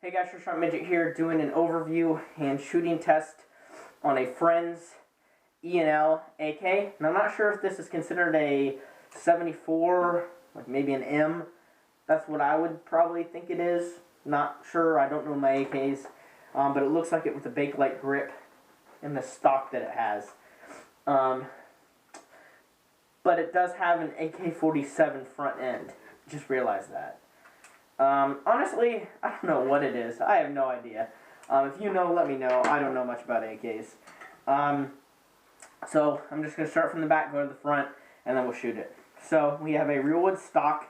Hey guys, Short Midget here doing an overview and shooting test on a friend's E&L AK. And I'm not sure if this is considered a 74, like maybe an M. That's what I would probably think it is. Not sure, I don't know my AKs. But it looks like it with a Bakelite grip and the stock that it has. But it does have an AK47 front end. Just realized that. Honestly, I don't know what it is. I have no idea. If you know, let me know. I don't know much about AKs. So I'm just going to start from the back, go to the front, and then we'll shoot it. So we have a Realwood stock,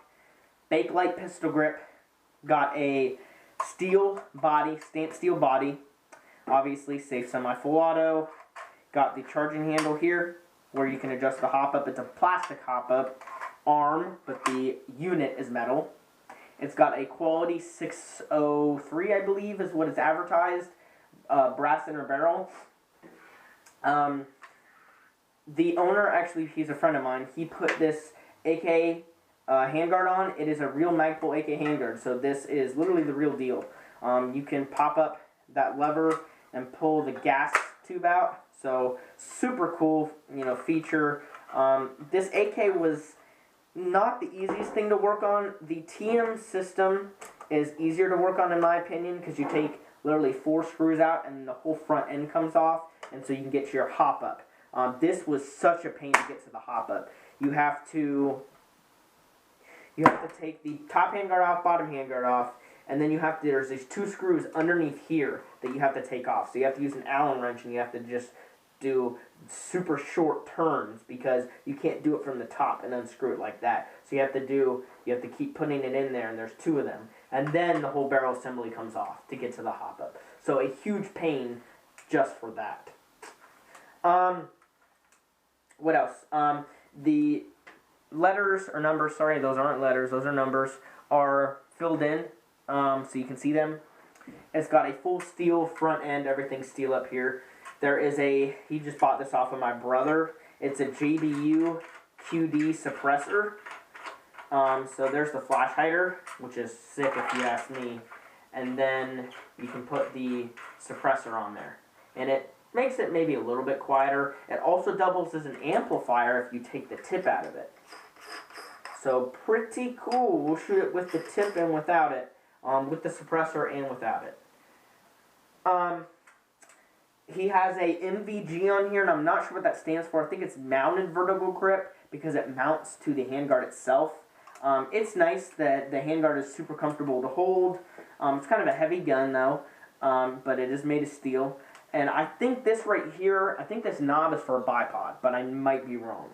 Bakelite pistol grip, got a steel body, stamped steel body, obviously safe semi-full auto, got the charging handle here, where you can adjust the hop-up. It's a plastic hop-up arm, but the unit is metal. It's got a quality 603, I believe, is what it's advertised, brass inner barrel. The owner, actually, he's a friend of mine. He put this AK handguard on. It is a real Magpul AK handguard, so this is literally the real deal. You can pop up that lever and pull the gas tube out. So super cool, feature. This AK was not the easiest thing to work on. The TM system is easier to work on in my opinion because you take literally 4 screws out and the whole front end comes off, and so you can get to your hop up. This was such a pain to get to the hop up. You have to take the top handguard off, bottom handguard off, and then there's these 2 screws underneath here that you have to take off. So you have to use an Allen wrench and you have to just do super short turns because you can't do it from the top and unscrew it like that. So you have to keep putting it in there, and there's 2 of them. And then the whole barrel assembly comes off to get to the hop up. So a huge pain just for that. What else? The letters or numbers, sorry, those aren't letters, those are numbers, are filled in so you can see them. It's got a full steel front end, everything's steel up here. There is he just bought this off of my brother. It's a JBU QD suppressor. So there's the flash hider, which is sick if you ask me. And then you can put the suppressor on there. And it makes it maybe a little bit quieter. It also doubles as an amplifier if you take the tip out of it. So pretty cool. We'll shoot it with the tip and without it. With the suppressor and without it. He has a MVG on here, and I'm not sure what that stands for. I think it's mounted vertical grip because it mounts to the handguard itself. It's nice that the handguard is super comfortable to hold. It's kind of a heavy gun though, but it is made of steel. And I think this right here, I think this knob is for a bipod, but I might be wrong.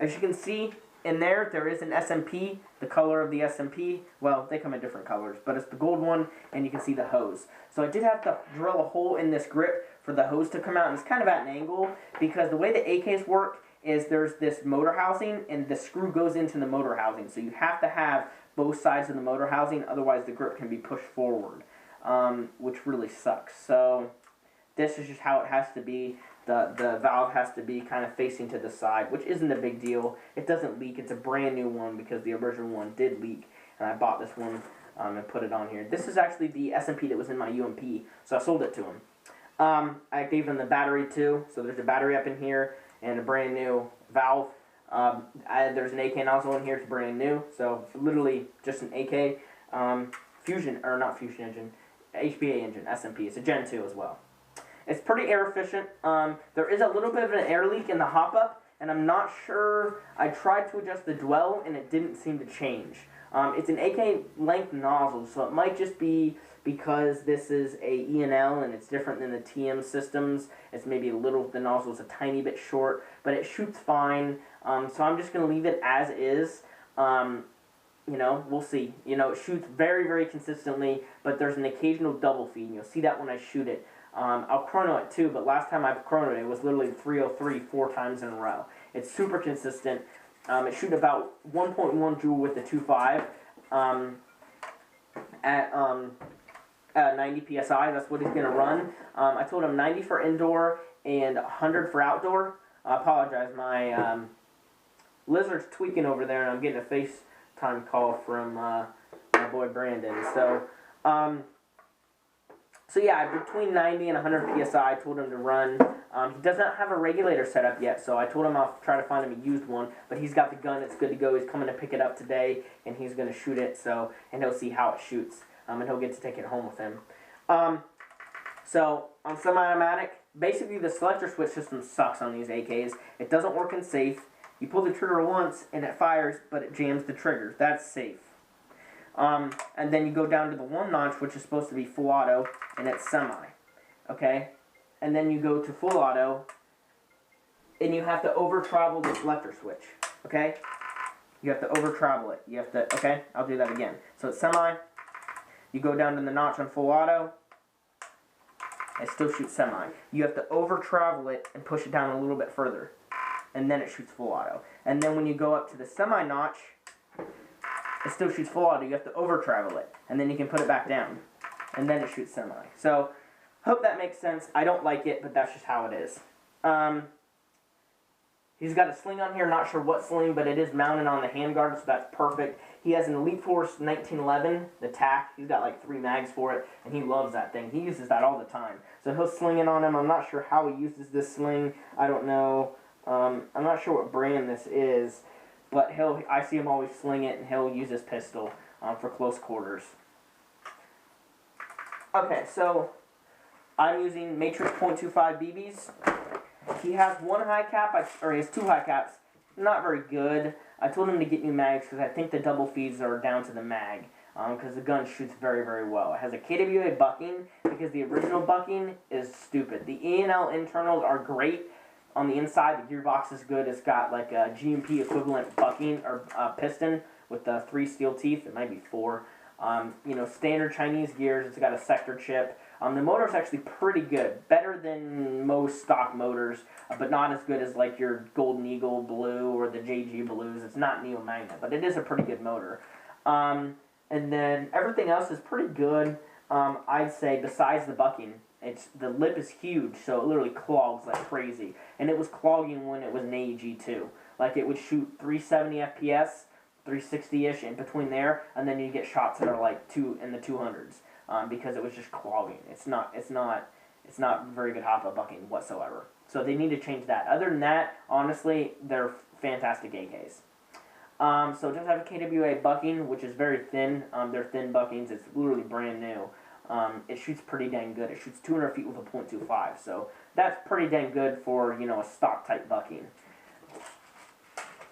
As you can see in there is an SMP, the color of the SMP. Well, they come in different colors, but it's the gold one, and you can see the hose. So I did have to drill a hole in this grip for the hose to come out, and it's kind of at an angle because the way the AKs work is there's this motor housing, and the screw goes into the motor housing. So you have to have both sides of the motor housing, otherwise the grip can be pushed forward, which really sucks. So this is just how it has to be. The valve has to be kind of facing to the side, which isn't a big deal. It doesn't leak. It's a brand new one because the original one did leak, and I bought this one and put it on here. This is actually the SMP that was in my UMP, so I sold it to him. I gave him the battery too, so there's a battery up in here and a brand new valve. There's an AK nozzle in here, it's brand new, so it's literally just an AK fusion, or not fusion engine, HBA engine, SMP. It's a Gen 2 as well. It's pretty air efficient. There is a little bit of an air leak in the hop-up, and I'm not sure. I tried to adjust the dwell, and it didn't seem to change. It's an AK length nozzle, so it might just be because this is a E&L and it's different than the TM systems. It's maybe the nozzle's a tiny bit short, but it shoots fine. So I'm just going to leave it as is. We'll see. It shoots very, very consistently, but there's an occasional double feed, and you'll see that when I shoot it. I'll chrono it too, but last time I chronoed it, it was literally 303 4 times in a row. It's super consistent. It shoots about 1.1 joule with the 2.5 at 90 psi. That's what he's going to run. I told him 90 for indoor and 100 for outdoor. I apologize. My Lizard's tweaking over there, and I'm getting a FaceTime call from my boy Brandon. So, So yeah, between 90 and 100 psi, I told him to run. He does not have a regulator set up yet, so I told him I'll try to find him a used one. But he's got the gun; it's good to go. He's coming to pick it up today, and he's going to shoot it. So, and he'll see how it shoots, and he'll get to take it home with him. So on semi-automatic, basically the selector switch system sucks on these AKs. It doesn't work in safe. You pull the trigger once and it fires, but it jams the triggers. That's safe. And then you go down to the one notch, which is supposed to be full auto, and it's semi. Okay? And then you go to full auto, and you have to over travel the selector switch. Okay? You have to over travel it. You have to, okay? I'll do that again. So it's semi. You go down to the notch on full auto. It still shoots semi. You have to over travel it and push it down a little bit further. And then it shoots full auto. And then when you go up to the semi notch, it still shoots full auto. You have to over travel it. And then you can put it back down. And then it shoots semi. So, hope that makes sense. I don't like it, but that's just how it is. He's got a sling on here. Not sure what sling, but it is mounted on the handguard, so that's perfect. He has an Elite Force 1911, the TAC. He's got like 3 mags for it, and he loves that thing. He uses that all the time. So he'll sling it on him. I'm not sure how he uses this sling. I don't know. I'm not sure what brand this is, but I see him always sling it, and he'll use his pistol for close quarters. Okay, so I'm using Matrix .25 BBs. He has one high cap, or he has 2 high caps. Not very good. I told him to get new mags because I think the double feeds are down to the mag. Because the gun shoots very, very well. It has a KWA bucking because the original bucking is stupid. The E&L internals are great. On the inside, the gearbox is good. It's got like a GMP equivalent bucking or piston with the 3 steel teeth. It might be 4. You know, standard Chinese gears. It's got a sector chip. The motor's actually pretty good. Better than most stock motors, but not as good as like your Golden Eagle Blue or the JG Blues. It's not Neo Magna, but it is a pretty good motor. And then everything else is pretty good. I'd say besides the bucking. The lip is huge, so it literally clogs like crazy. And it was clogging when it was an AEG too. Like it would shoot 370 FPS, 360-ish in between there, and then you get shots that are like in the 200s. Because it was just clogging. It's not very good hop-up bucking whatsoever. So they need to change that. Other than that, honestly, they're fantastic AKs. So it does have a KWA bucking, which is very thin. They're thin buckings. It's literally brand new. It shoots pretty dang good. It shoots 200 feet with a .25. So that's pretty dang good for, you know, a stock type bucking.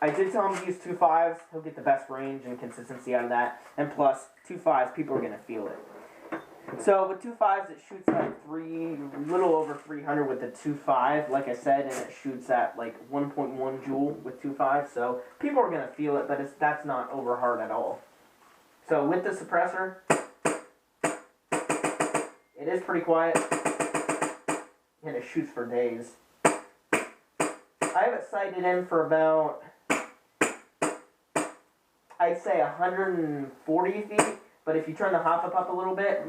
I did tell him to use 2.5s. He'll get the best range and consistency out of that. And plus, 2.5s, people are going to feel it. So with 2.5s, it shoots like little over 300 with the 2.5, like I said, and it shoots at like 1.1 joule with 2.5. So people are gonna feel it, but that's not over hard at all. So with the suppressor, it is pretty quiet, and it shoots for days. I have it sighted in for about, I'd say 140 feet, but if you turn the hop up a little bit,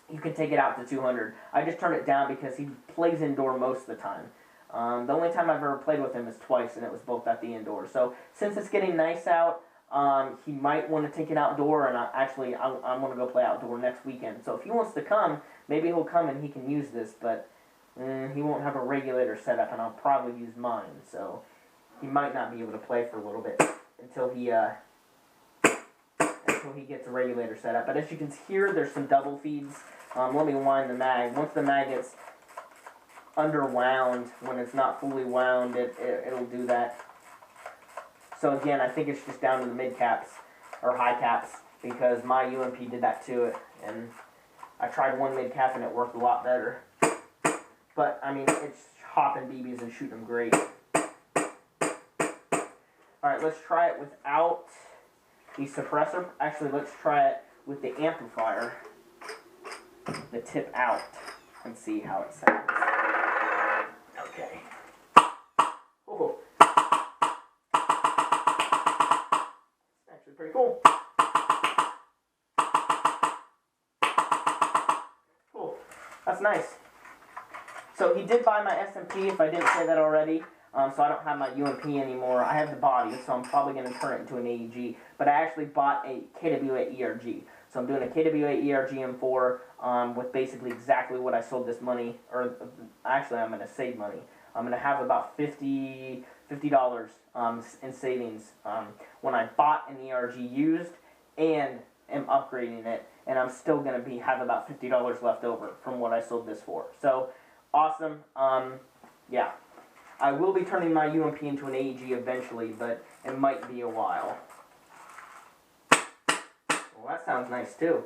you can take it out to 200. I just turned it down because he plays indoor most of the time. The only time I've ever played with him is twice, and it was both at the indoor. So since it's getting nice out, he might want to take it outdoor, and I'm going to go play outdoor next weekend. So if he wants to come, maybe he'll come and he can use this, but he won't have a regulator set up, and I'll probably use mine. So he might not be able to play for a little bit until he gets a regulator set up. But as you can hear, there's some double feeds. Let me wind the mag. Once the mag gets underwound, when it's not fully wound, it'll do that. So again, I think it's just down to the mid caps or high caps because my UMP did that to it, and I tried one mid cap and it worked a lot better. But I mean, it's hopping BBs and shooting them great. All right, let's try it without the suppressor. Actually, let's try it with the amplifier, the tip out, and see how it sounds. Okay. Oh. It's actually pretty cool. Cool. That's nice. So he did buy my SMP, if I didn't say that already. So I don't have my UMP anymore. I have the body, so I'm probably going to turn it into an AEG. But I actually bought a KWA ERG. So I'm doing a KWA ERGM4 with basically exactly what I sold this money, or actually I'm going to save money. I'm going to have about $50 in savings when I bought an ERG used and am upgrading it, and I'm still going to have about $50 left over from what I sold this for. So awesome. Yeah. I will be turning my UMP into an AEG eventually, but it might be a while. Well, that sounds nice too.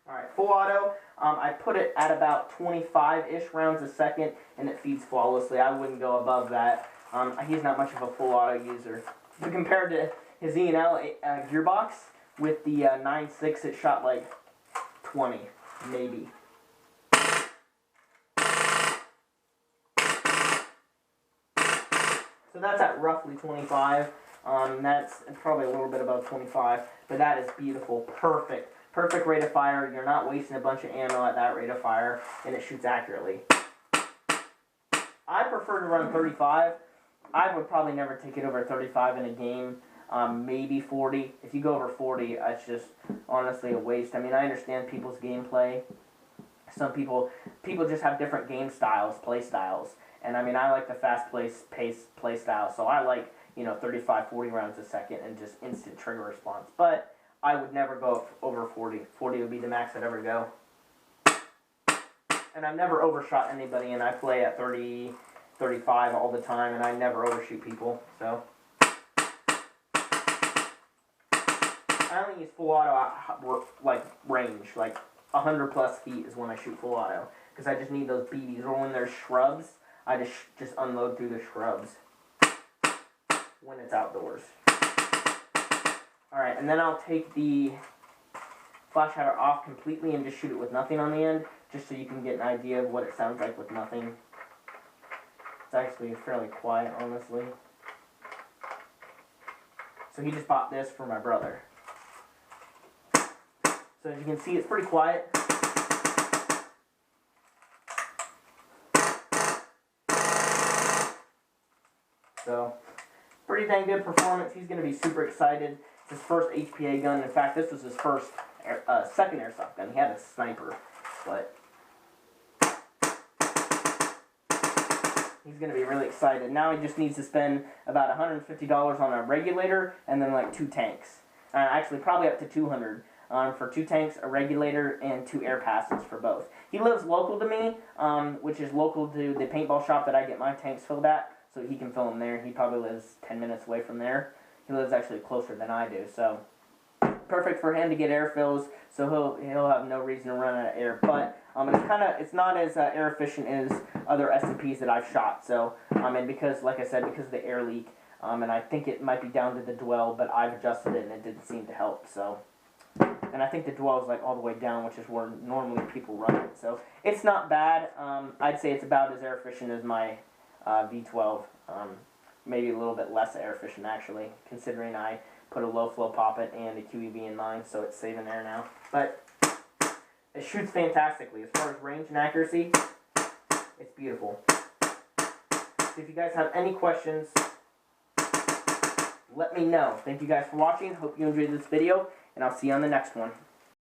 Alright, full auto. I put it at about 25-ish rounds a second, and it feeds flawlessly. I wouldn't go above that. He's not much of a full auto user. But compared to his E&L gearbox, with the 9.6, it shot like 20, maybe. So that's at roughly 25. That's probably a little bit above 25, but that is beautiful. Perfect. Perfect rate of fire. You're not wasting a bunch of ammo at that rate of fire, and it shoots accurately. I prefer to run 35. I would probably never take it over 35 in a game. Maybe 40. If you go over 40, it's just honestly a waste. I mean, I understand people's gameplay. Some people just have different game styles, play styles. And I mean, I like the fast paced play style, so I like, 35, 40 rounds a second and just instant trigger response. But I would never go over 40. 40 would be the max I'd ever go. And I've never overshot anybody, and I play at 30, 35 all the time, and I never overshoot people, so. I only use full auto like range, like 100 plus feet is when I shoot full auto, because I just need those BBs. Or when there's shrubs, I just unload through the shrubs when it's outdoors. Alright, and then I'll take the flash hider off completely and just shoot it with nothing on the end, just so you can get an idea of what it sounds like with nothing. It's actually fairly quiet, honestly. So he just bought this for my brother. So as you can see, it's pretty quiet. So, pretty dang good performance. He's going to be super excited. It's his first HPA gun. In fact, this was his first second airsoft gun. He had a sniper, but he's going to be really excited. Now he just needs to spend about $150 on a regulator and then like 2 tanks. Actually, probably up to $200. For 2 tanks, a regulator, and 2 air passes for both. He lives local to me, which is local to the paintball shop that I get my tanks filled at, so he can fill them there. He probably lives 10 minutes away from there. He lives actually closer than I do, so perfect for him to get air fills, so he'll have no reason to run out of air. But it's not as air efficient as other SMPs that I've shot. So and because, like I said, because of the air leak, and I think it might be down to the dwell, but I've adjusted it and it didn't seem to help. So. And I think the dwell is like all the way down, which is where normally people run it. So it's not bad. I'd say it's about as air efficient as my V12. Maybe a little bit less air efficient actually, considering I put a low flow poppet and a QEV in mine, so it's saving air now. But it shoots fantastically. As far as range and accuracy, it's beautiful. So if you guys have any questions, let me know. Thank you guys for watching. Hope you enjoyed this video, and I'll see you on the next one.